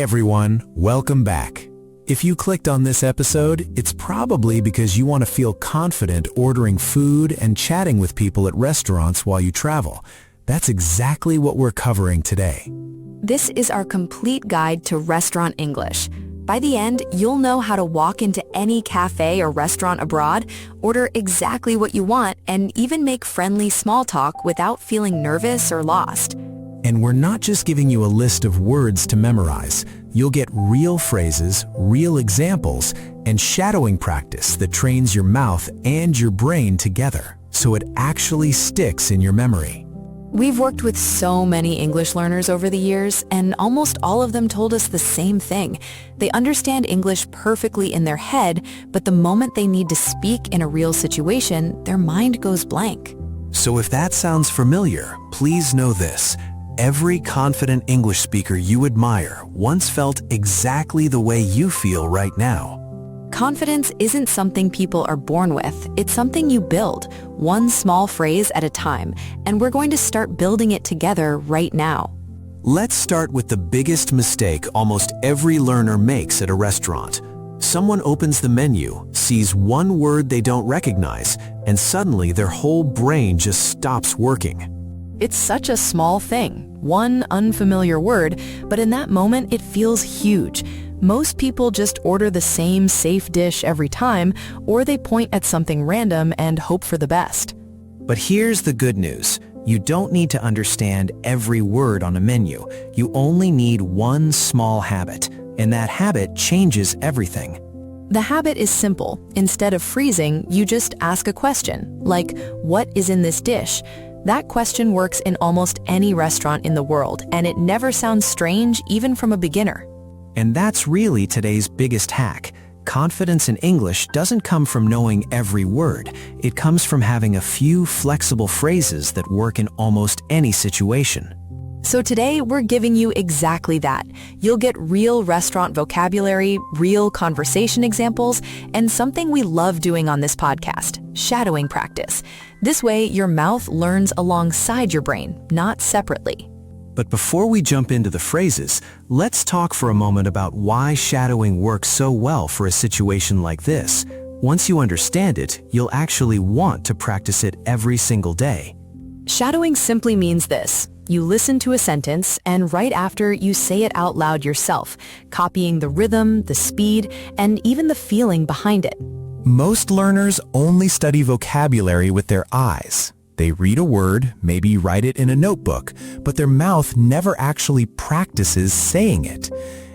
everyone, welcome back. If you clicked on this episode, it's probably because you want to feel confident ordering food and chatting with people at restaurants while you travel. That's exactly what we're covering today. This is our complete guide to restaurant English. By the end, you'll know how to walk into any cafe or restaurant abroad, order exactly what you want, and even make friendly small talk without feeling nervous or lost. And we're not just giving you a list of words to memorize. You'll get real phrases, real examples, and shadowing practice that trains your mouth and your brain together, so it actually sticks in your memory. We've worked with so many English learners over the years, and almost all of them told us the same thing. They understand English perfectly in their head, but the moment they need to speak in a real situation, their mind goes blank. So if that sounds familiar, please know this. Every confident English speaker you admire once felt exactly the way you feel right now. Confidence isn't something people are born with. It's something you build, one small phrase at a time, and we're going to start building it together right now. Let's start with the biggest mistake almost every learner makes at a restaurant. Someone opens the menu, sees one word they don't recognize, and suddenly their whole brain just stops working. It's such a small thing, one unfamiliar word, but in that moment it feels huge. Most people just order the same safe dish every time, or they point at something random and hope for the best. But here's the good news. You don't need to understand every word on a menu. You only need one small habit, and that habit changes everything. The habit is simple. Instead of freezing, you just ask a question, like, "What is in this dish?" That question works in almost any restaurant in the world, and it never sounds strange even from a beginner. And that's really today's biggest hack. Confidence in English doesn't come from knowing every word. It comes from having a few flexible phrases that work in almost any situation. So today, we're giving you exactly that. You'll get real restaurant vocabulary, real conversation examples, and something we love doing on this podcast, shadowing practice. This way, your mouth learns alongside your brain, not separately. But before we jump into the phrases, let's talk for a moment about why shadowing works so well for a situation like this. Once you understand it, you'll actually want to practice it every single day. Shadowing simply means this. You listen to a sentence, and right after, you say it out loud yourself, copying the rhythm, the speed, and even the feeling behind it. Most learners only study vocabulary with their eyes. They read a word, maybe write it in a notebook, but their mouth never actually practices saying it.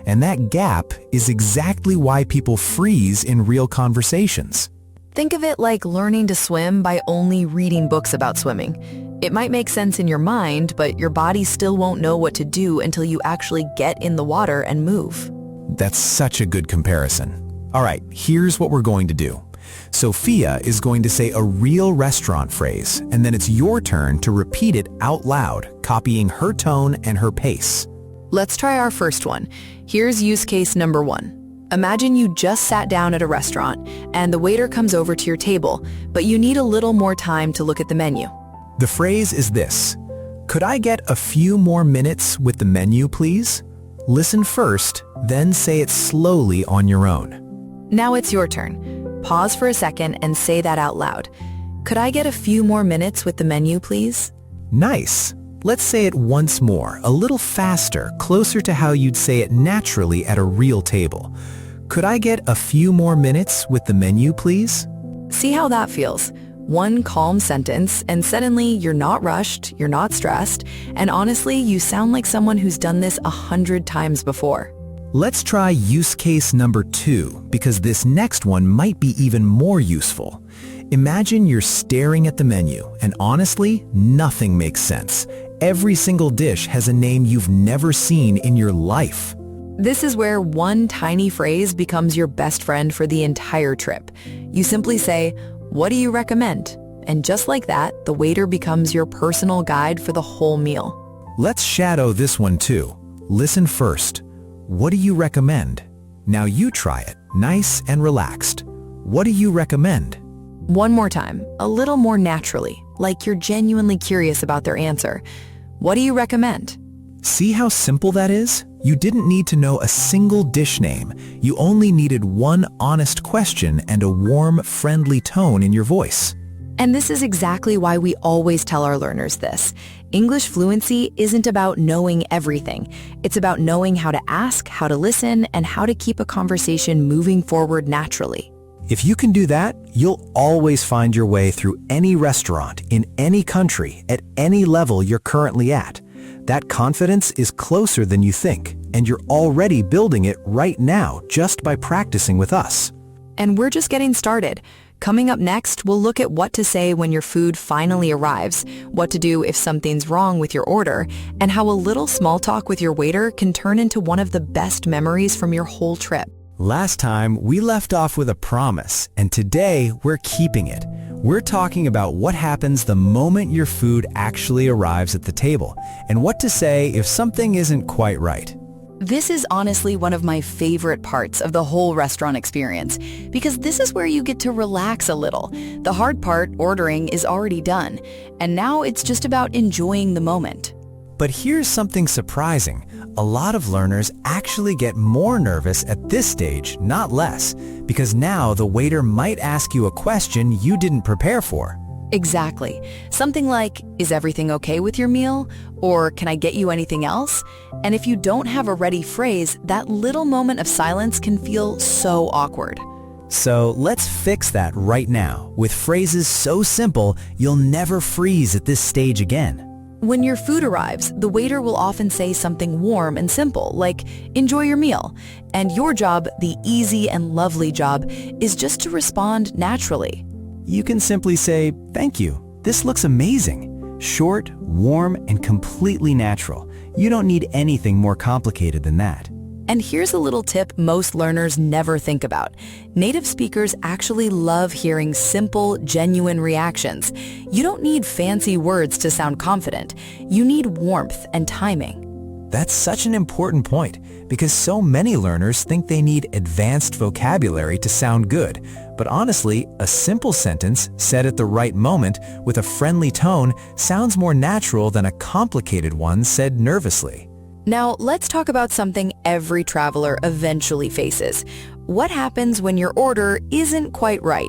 And that gap is exactly why people freeze in real conversations. Think of it like learning to swim by only reading books about swimming. It might make sense in your mind, but your body still won't know what to do until you actually get in the water and move. That's such a good comparison. All right, here's what we're going to do. Sophia is going to say a real restaurant phrase, and then it's your turn to repeat it out loud, copying her tone and her pace. Let's try our first one. Here's use case number 1. Imagine you just sat down at a restaurant, and the waiter comes over to your table, but you need a little more time to look at the menu. The phrase is this: "Could I get a few more minutes with the menu, please?" Listen first, then say it slowly on your own. Now it's your turn. Pause for a second and say that out loud. "Could I get a few more minutes with the menu, please?" Nice. Let's say it once more, a little faster, closer to how you'd say it naturally at a real table. "Could I get a few more minutes with the menu, please?" See how that feels. One calm sentence, and suddenly you're not rushed, you're not stressed, and honestly, you sound like someone who's done this 100 times before. Let's try use case number 2, because this next one might be even more useful. Imagine you're staring at the menu, and honestly, nothing makes sense. Every single dish has a name you've never seen in your life. This is where one tiny phrase becomes your best friend for the entire trip. You simply say, "What do you recommend?" And just like that, the waiter becomes your personal guide for the whole meal. Let's shadow this one too. Listen first. "What do you recommend?" Now you try it, nice and relaxed. "What do you recommend?" One more time, a little more naturally, like you're genuinely curious about their answer. "What do you recommend?" See how simple that is? You didn't need to know a single dish name. You only needed one honest question and a warm, friendly tone in your voice. And this is exactly why we always tell our learners this. English fluency isn't about knowing everything. It's about knowing how to ask, how to listen, and how to keep a conversation moving forward naturally. If you can do that, you'll always find your way through any restaurant, in any country, at any level you're currently at. That confidence is closer than you think, and you're already building it right now just by practicing with us. And we're just getting started. Coming up next, we'll look at what to say when your food finally arrives, what to do if something's wrong with your order, and how a little small talk with your waiter can turn into one of the best memories from your whole trip. Last time, we left off with a promise, and today we're keeping it. We're talking about what happens the moment your food actually arrives at the table, and what to say if something isn't quite right. This is honestly one of my favorite parts of the whole restaurant experience, because this is where you get to relax a little. The hard part, ordering, is already done, and now it's just about enjoying the moment. But here's something surprising. A lot of learners actually get more nervous at this stage, not less, because now the waiter might ask you a question you didn't prepare for. Exactly. Something like, is everything okay with your meal? Or can I get you anything else? And if you don't have a ready phrase, that little moment of silence can feel so awkward. So let's fix that right now with phrases so simple you'll never freeze at this stage again. When your food arrives, the waiter will often say something warm and simple, like, enjoy your meal. And your job, the easy and lovely job, is just to respond naturally. You can simply say, thank you. This looks amazing. Short, warm, and completely natural. You don't need anything more complicated than that. And here's a little tip most learners never think about. Native speakers actually love hearing simple, genuine reactions. You don't need fancy words to sound confident. You need warmth and timing. That's such an important point, because so many learners think they need advanced vocabulary to sound good. But honestly, a simple sentence said at the right moment with a friendly tone sounds more natural than a complicated one said nervously. Now, let's talk about something every traveler eventually faces. What happens when your order isn't quite right?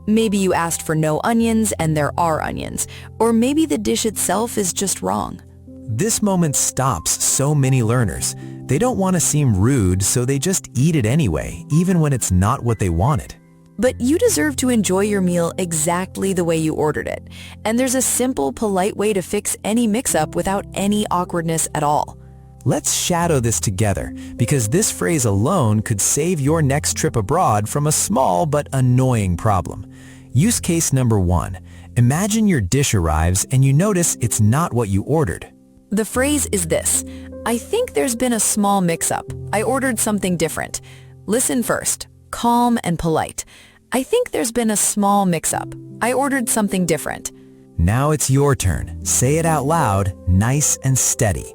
Maybe you asked for no onions and there are onions. Or maybe the dish itself is just wrong. This moment stops so many learners. They don't want to seem rude, so they just eat it anyway, even when it's not what they wanted. But you deserve to enjoy your meal exactly the way you ordered it. And there's a simple, polite way to fix any mix-up without any awkwardness at all. Let's shadow this together, because this phrase alone could save your next trip abroad from a small but annoying problem. Use case number 1. Imagine your dish arrives and you notice it's not what you ordered. The phrase is this: I think there's been a small mix-up. I ordered something different. Listen first. Calm and polite. I think there's been a small mix-up. I ordered something different. Now it's your turn. Say it out loud, nice and steady.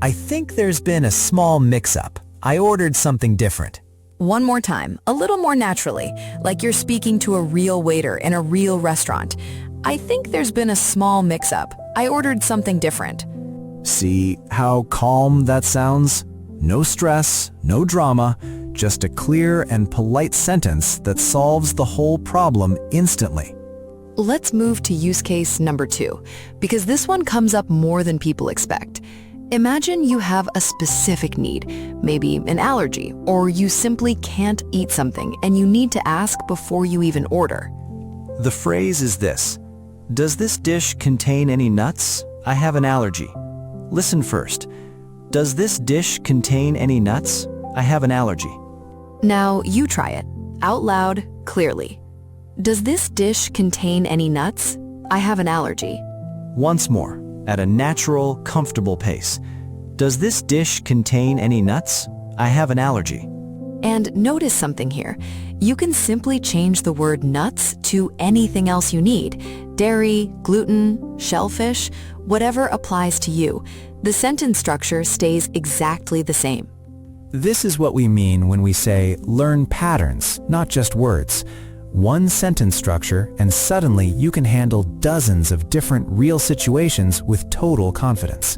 I think there's been a small mix-up. I ordered something different. One more time, a little more naturally, like you're speaking to a real waiter in a real restaurant. I think there's been a small mix-up. I ordered something different. See how calm that sounds? No stress, no drama, just a clear and polite sentence that solves the whole problem instantly. Let's move to use case number 2, because this one comes up more than people expect. Imagine you have a specific need, maybe an allergy, or you simply can't eat something and you need to ask before you even order. The phrase is this: does this dish contain any nuts? I have an allergy. Listen first. Does this dish contain any nuts? I have an allergy. Now you try it, out loud, clearly. Does this dish contain any nuts? I have an allergy. Once more, at a natural, comfortable pace. Does this dish contain any nuts? I have an allergy. And notice something here. You can simply change the word nuts to anything else you need. Dairy, gluten, shellfish, whatever applies to you. The sentence structure stays exactly the same. This is what we mean when we say learn patterns, not just words. One sentence structure, and suddenly you can handle dozens of different real situations with total confidence.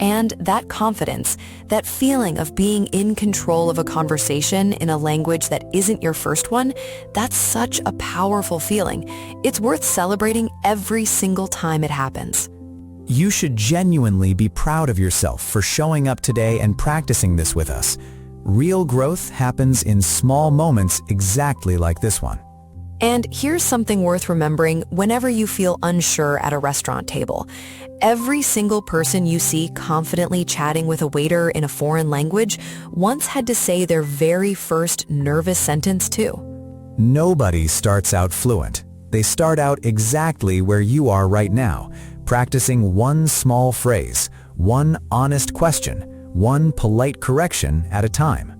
And that confidence, that feeling of being in control of a conversation in a language that isn't your first one, that's such a powerful feeling. It's worth celebrating every single time it happens. You should genuinely be proud of yourself for showing up today and practicing this with us. Real growth happens in small moments exactly like this one. And here's something worth remembering whenever you feel unsure at a restaurant table. Every single person you see confidently chatting with a waiter in a foreign language once had to say their very first nervous sentence too. Nobody starts out fluent. They start out exactly where you are right now, practicing one small phrase, one honest question, one polite correction at a time.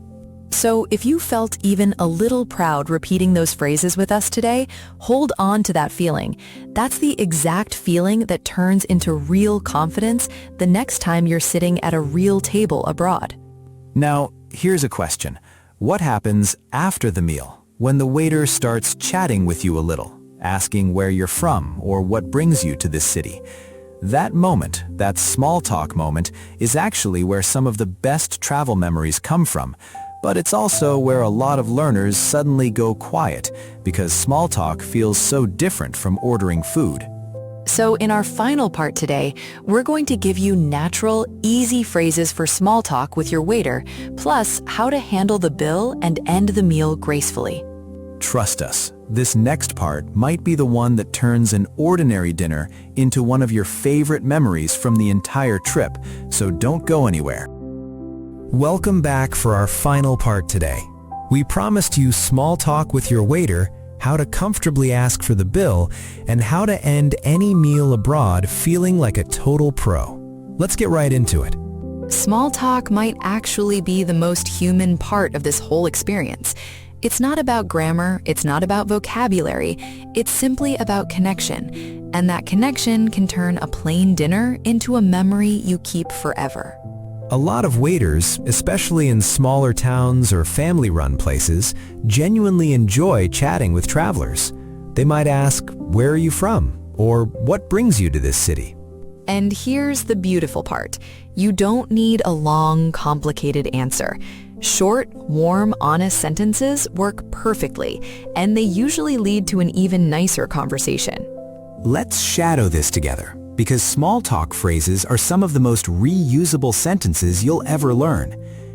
So if you felt even a little proud repeating those phrases with us today, hold on to that feeling. That's the exact feeling that turns into real confidence the next time you're sitting at a real table abroad. Now, here's a question. What happens after the meal, when the waiter starts chatting with you a little, asking where you're from or what brings you to this city? That moment, that small talk moment, is actually where some of the best travel memories come from. But it's also where a lot of learners suddenly go quiet because small talk feels so different from ordering food. So in our final part today, we're going to give you natural, easy phrases for small talk with your waiter, plus how to handle the bill and end the meal gracefully. Trust us, this next part might be the one that turns an ordinary dinner into one of your favorite memories from the entire trip, so don't go anywhere. Welcome back for our final part today. We promised you small talk with your waiter, how to comfortably ask for the bill, and how to end any meal abroad feeling like a total pro. Let's get right into it. Small talk might actually be the most human part of this whole experience. It's not about grammar, it's not about vocabulary, it's simply about connection. And that connection can turn a plain dinner into a memory you keep forever. A lot of waiters, especially in smaller towns or family-run places, genuinely enjoy chatting with travelers. They might ask, "Where are you from?" or "What brings you to this city?" And here's the beautiful part. You don't need a long, complicated answer. Short, warm, honest sentences work perfectly, and they usually lead to an even nicer conversation. Let's shadow this together, because small talk phrases are some of the most reusable sentences you'll ever learn.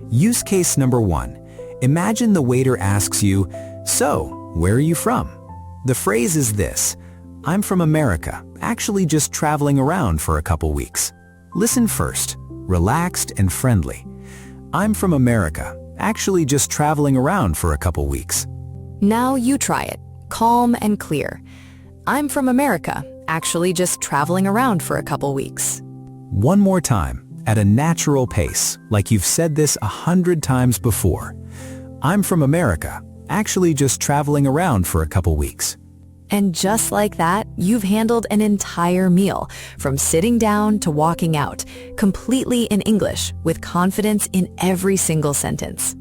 Use case number 1. Imagine the waiter asks you, "So, where are you from?" The phrase is this: "I'm from America, actually just traveling around for a couple weeks." Listen first, relaxed and friendly. "I'm from America, actually just traveling around for a couple weeks." Now you try it, calm and clear. "I'm from America, actually just traveling around for a couple weeks." One more time, at a natural pace, like you've said this 100 times before. "I'm from America, actually just traveling around for a couple weeks." And just like that, you've handled an entire meal, from sitting down to walking out, completely in English, with confidence in every single sentence.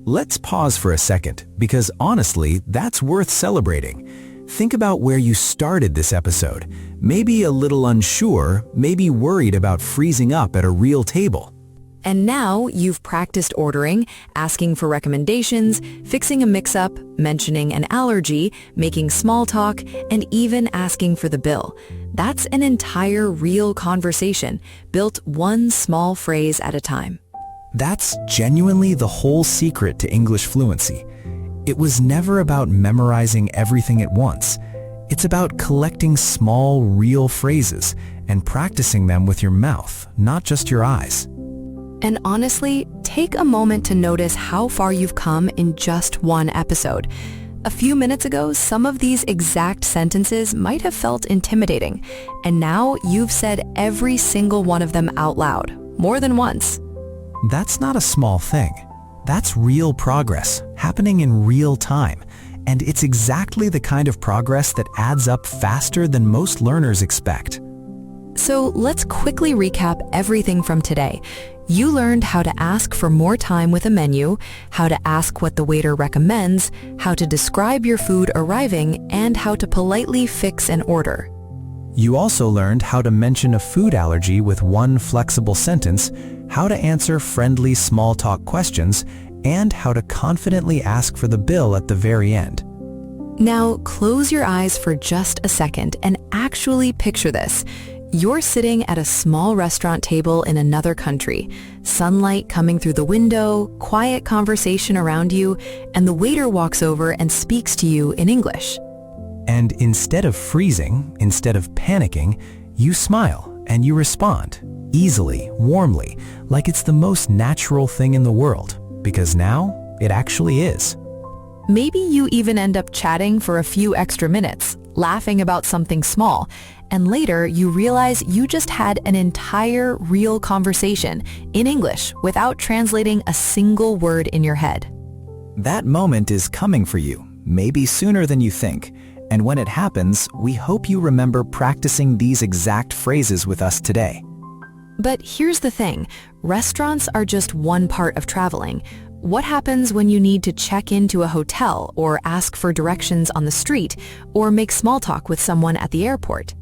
Let's pause for a second, because honestly, that's worth celebrating. Think about where you started this episode. Maybe a little unsure, maybe worried about freezing up at a real table. And now you've practiced ordering, asking for recommendations, fixing a mix-up, mentioning an allergy, making small talk, and even asking for the bill. That's an entire real conversation, built one small phrase at a time. That's genuinely the whole secret to English fluency. It was never about memorizing everything at once. It's about collecting small, real phrases and practicing them with your mouth, not just your eyes. And honestly, take a moment to notice how far you've come in just one episode. A few minutes ago, some of these exact sentences might have felt intimidating, and now you've said every single one of them out loud, more than once. That's not a small thing. That's real progress, happening in real time, and it's exactly the kind of progress that adds up faster than most learners expect. So let's quickly recap everything from today. You learned how to ask for more time with a menu, how to ask what the waiter recommends, how to describe your food arriving, and how to politely fix an order. You also learned how to mention a food allergy with one flexible sentence, how to answer friendly small talk questions, and how to confidently ask for the bill at the very end. Now, close your eyes for just a second and actually picture this. You're sitting at a small restaurant table in another country, sunlight coming through the window, quiet conversation around you, and the waiter walks over and speaks to you in English. And instead of freezing, instead of panicking, you smile and you respond, easily, warmly, like it's the most natural thing in the world, because now it actually is. Maybe you even end up chatting for a few extra minutes, laughing about something small, and later you realize you just had an entire real conversation in English without translating a single word in your head. That moment is coming for you, maybe sooner than you think. And when it happens, we hope you remember practicing these exact phrases with us today. But here's the thing, restaurants are just one part of traveling. What happens when you need to check into a hotel or ask for directions on the street or make small talk with someone at the airport?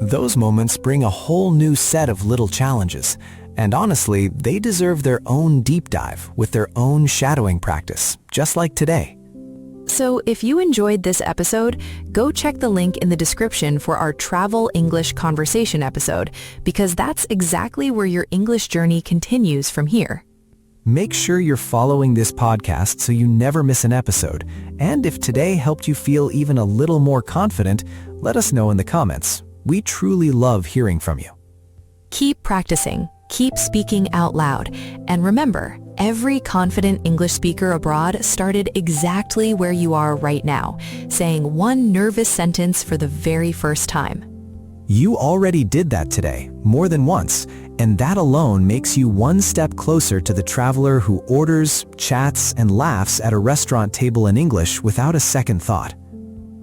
Those moments bring a whole new set of little challenges. And honestly, they deserve their own deep dive with their own shadowing practice, just like today. So if you enjoyed this episode, go check the link in the description for our Travel English Conversation episode, because that's exactly where your English journey continues from here. Make sure you're following this podcast so you never miss an episode. And if today helped you feel even a little more confident, let us know in the comments. We truly love hearing from you. Keep practicing, keep speaking out loud, and remember, every confident English speaker abroad started exactly where you are right now, saying one nervous sentence for the very first time. You already did that today, more than once, and that alone makes you one step closer to the traveler who orders, chats, and laughs at a restaurant table in English without a second thought.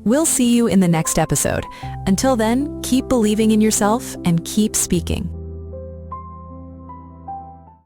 We'll see you in the next episode. Until then, keep believing in yourself and keep speaking.